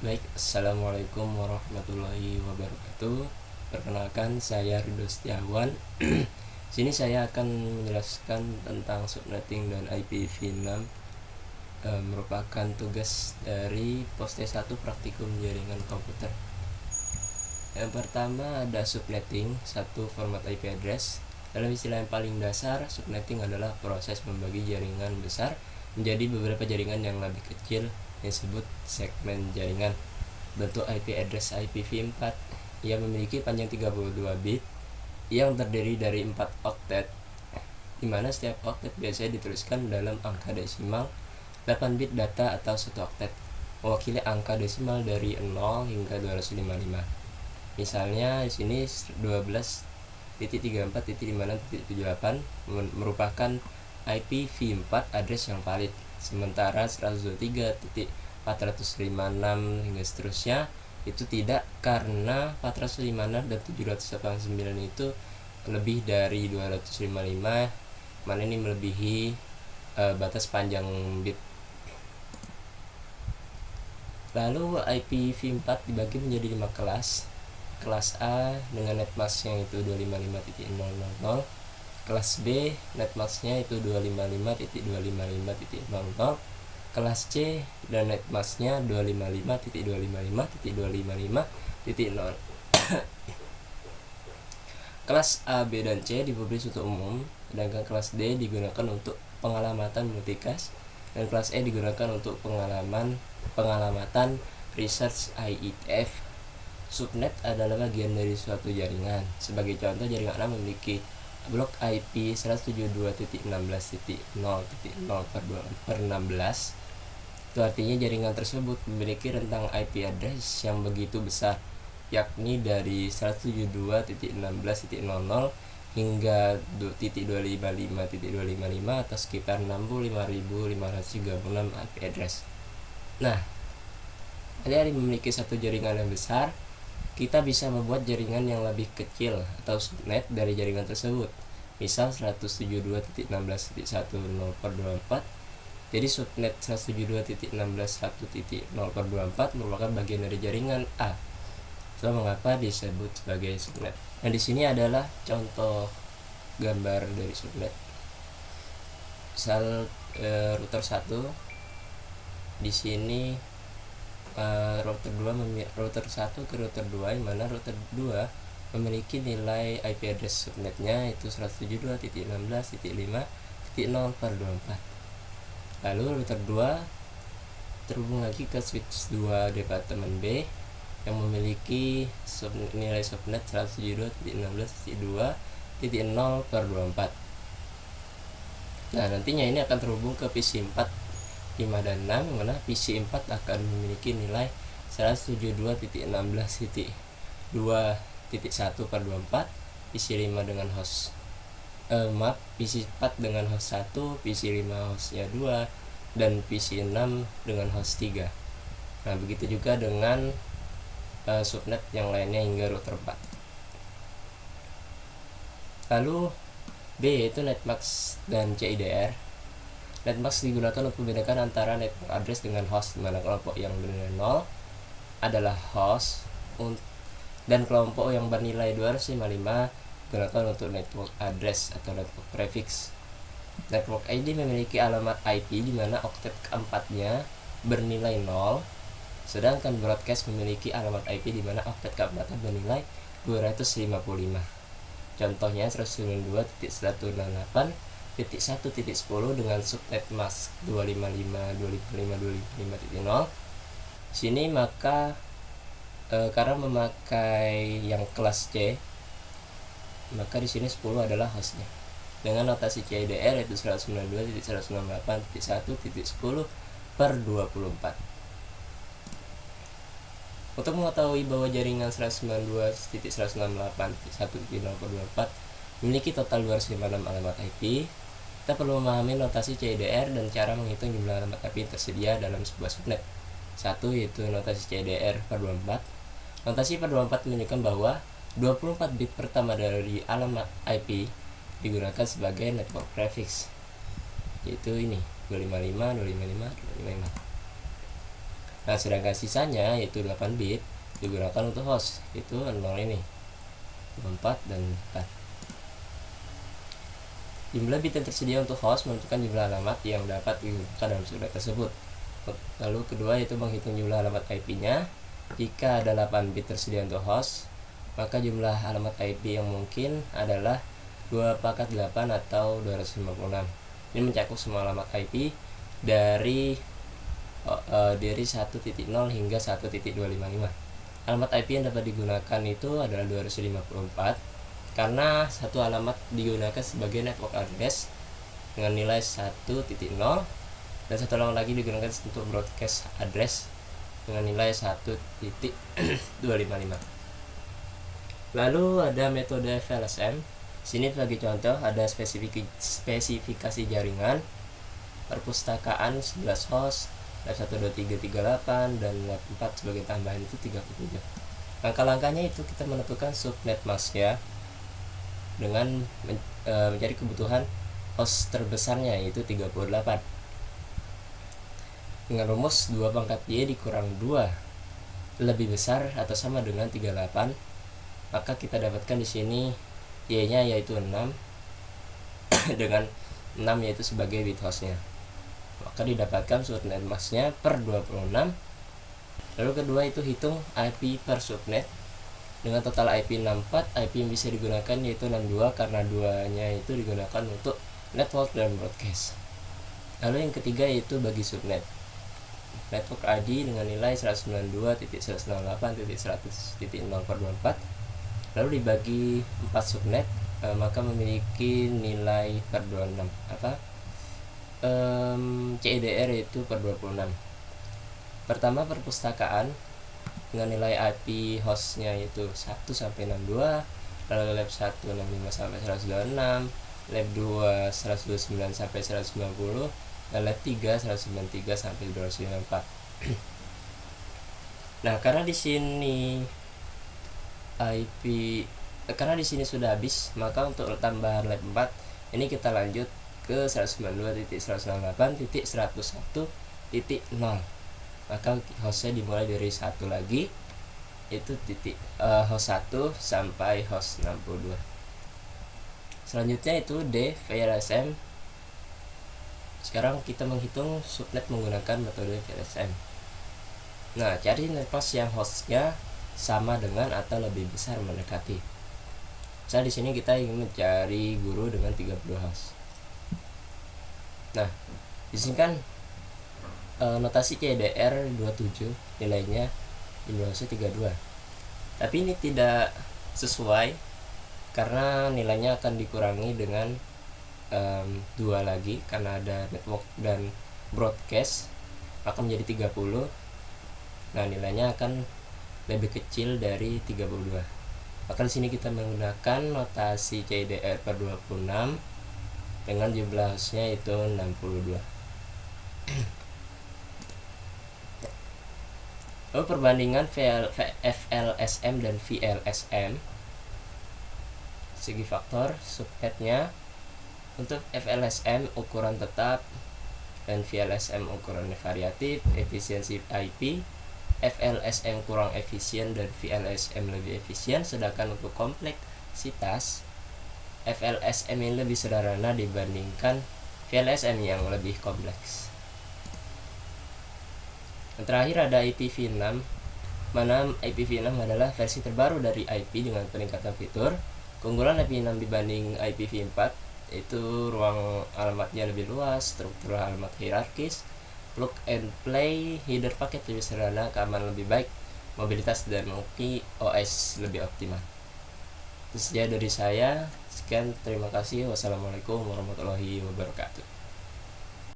Baik, assalamualaikum warahmatullahi wabarakatuh. Perkenalkan, saya Ridho Setiawan. Sini saya akan menjelaskan tentang subnetting dan IPv6. Merupakan tugas dari Poste 1 Praktikum Jaringan Komputer. Yang pertama ada subnetting, satu format IP address. Dalam istilah yang paling dasar, subnetting adalah proses membagi jaringan besar menjadi beberapa jaringan yang lebih kecil yang disebut segmen jaringan. Bentuk IP address IPv4 yang memiliki panjang 32 bit yang terdiri dari 4 oktet, di mana setiap oktet biasanya dituliskan dalam angka desimal 8 bit data atau 1 oktet, mewakili angka desimal dari 0 hingga 255. Misalnya di sini 12.34.56.78 merupakan IPv4 address yang valid, sementara 123.456 hingga seterusnya itu tidak, karena 456 dan 789 itu lebih dari 255, mana ini melebihi batas panjang bit. Lalu IPv4 dibagi menjadi 5 kelas. Kelas A dengan netmasknya itu 255.000, kelas B netmasknya itu 255.255.00, kelas C dan netmasknya 255.255.255.0. Kelas A, B, dan C dipublish untuk umum, sedangkan kelas D digunakan untuk pengalamatan multicast dan kelas E digunakan untuk pengalamatan research IETF. Subnet adalah bagian dari suatu jaringan. Sebagai contoh, jaringan A memiliki blok IP 172.16.0.0/16. Itu artinya jaringan tersebut memiliki rentang IP address yang begitu besar, yakni dari 172.16.00 hingga 2.255.255 atau sekitar 65.536 IP address. Nah, dari memiliki satu jaringan yang besar, kita bisa membuat jaringan yang lebih kecil atau subnet dari jaringan tersebut. Misal 172.16.10/24. Jadi subnet 172.16.1/24 merupakan bagian dari jaringan A. Itulah mengapa disebut sebagai subnet. Nah, di sini adalah contoh gambar dari subnet. Misal router 1, di sini router 1 ke router 2, yang mana router 2 memiliki nilai IP address subnetnya itu 172.16.5.0/24. Lalu router 2 terhubung lagi ke switch 2 departemen B yang memiliki nilai subnet 172.16.2.0/24. Nah, nantinya ini akan terhubung ke PC 4, 5, dan 6, yang mana PC 4 akan memiliki nilai 172.16.2.1/24, PC 5 dengan host PC 4 dengan host 1, PC 5 hostnya 2, dan PC 6 dengan host 3. Nah, begitu juga dengan subnet yang lainnya hingga router 4. Lalu B yaitu netmask dan CIDR. Netmask digunakan untuk membedakan antara network address dengan host, di mana kelompok yang bernilai 0 adalah host dan kelompok yang bernilai 255 digunakan untuk network address atau network prefix. Network ID memiliki alamat IP di mana oktet keempatnya bernilai 0, sedangkan broadcast memiliki alamat IP di mana oktet keempatnya bernilai 255. Contohnya 192.168.1.10 dengan subnet mask 255.255.255.0. Sini maka karena memakai yang kelas C, maka di sini 10 adalah hostnya dengan notasi CIDR yaitu 192.168.1.10/24. Untuk mengetahui bahwa jaringan 192.168.1.0/24 memiliki total 256 alamat IP, kita perlu memahami notasi CIDR dan cara menghitung jumlah alamat IP yang tersedia dalam sebuah subnet. 1 yaitu notasi CIDR per 24. Notasi per 24 menunjukkan bahwa 24 bit pertama dari alamat IP digunakan sebagai network prefix, yaitu ini 255, 255, 255. Nah, sedangkan sisanya yaitu 8 bit digunakan untuk host, itu 0 ini, 4 dan 4. Jumlah bit yang tersedia untuk host menentukan jumlah alamat yang dapat digunakan dalam subnet tersebut. Lalu kedua yaitu menghitung jumlah alamat IP-nya. Jika ada 8 bit tersedia untuk host, maka jumlah alamat IP yang mungkin adalah 2/8 atau 256. Ini mencakup semua alamat IP dari 1.0 hingga 1.255. Alamat IP yang dapat digunakan itu adalah 254 karena satu alamat digunakan sebagai network address dengan nilai 1.0 dan satu alamat lagi digunakan untuk broadcast address dengan nilai 1.255. Lalu ada metode VLSM. Sini sebagai contoh ada spesifikasi jaringan, perpustakaan 11 host, lab 1, 2, 3, 38 dan lab 4 sebagai tambahan itu 37. Langkah-langkahnya itu kita menentukan subnet masknya dengan mencari kebutuhan host terbesarnya yaitu 38 dengan rumus 2 pangkat Y dikurang 2 lebih besar atau sama dengan 38, maka kita dapatkan di sini Y-nya yaitu 6 dengan 6 yaitu sebagai bit hostnya, maka didapatkan subnet masknya per 26. Lalu kedua itu hitung IP per subnet dengan total IP 64, IP yang bisa digunakan yaitu 62 karena 2-nya itu digunakan untuk network dan broadcast. Lalu yang ketiga yaitu bagi subnet. Network ID dengan nilai 192.168.100.0/24 lalu dibagi 4 subnet, maka memiliki nilai per 26 CIDR yaitu per 26. Pertama perpustakaan dengan nilai IP hostnya yaitu 1 sampai 62, lalu lab 1 65 sampai 126, lab 2 129 sampai 190, dan lab 3 193 sampai 254. Nah, karena di sini karena di sini sudah habis, maka untuk tambahan lab 4 ini kita lanjut ke 192.168.101.0. maka hostnya dimulai dari 1 lagi, itu host 1 sampai host 62. Selanjutnya itu D VLSM. Sekarang kita menghitung subnet menggunakan metode VLSM. Nah, cari network yang hostnya sama dengan atau lebih besar mendekati. Di sini kita ingin mencari guru dengan 30 host. Nah, di sini kan notasi CDR 27 nilainya jumlah hostnya 32. Tapi ini tidak sesuai karena nilainya akan dikurangi dengan 2 lagi karena ada network dan broadcast, akan menjadi 30. Nah, nilainya akan lebih kecil dari 32. Maka di sini kita menggunakan notasi CIDR per 26 dengan jumlah hostnya itu 62. Lalu perbandingan FLSM dan VLSM. Segi faktor subnetnya, untuk FLSM ukuran tetap dan VLSM ukurannya variatif, efisiensi IP. FLSM kurang efisien dan VLSM lebih efisien, sedangkan untuk kompleksitas FLSM ini lebih sederhana dibandingkan VLSM yang lebih kompleks. Yang terakhir ada IPv6, mana IPv6 adalah versi terbaru dari IP dengan peningkatan fitur. Keunggulan IPv6 dibanding IPv4 itu ruang alamatnya lebih luas, struktur alamat hierarkis, plug and play, header paket lebih sederhana, keamanan lebih baik, mobilitas dan OS lebih optimal. Itu saja dari saya. Sekian, terima kasih. Wassalamualaikum warahmatullahi wabarakatuh.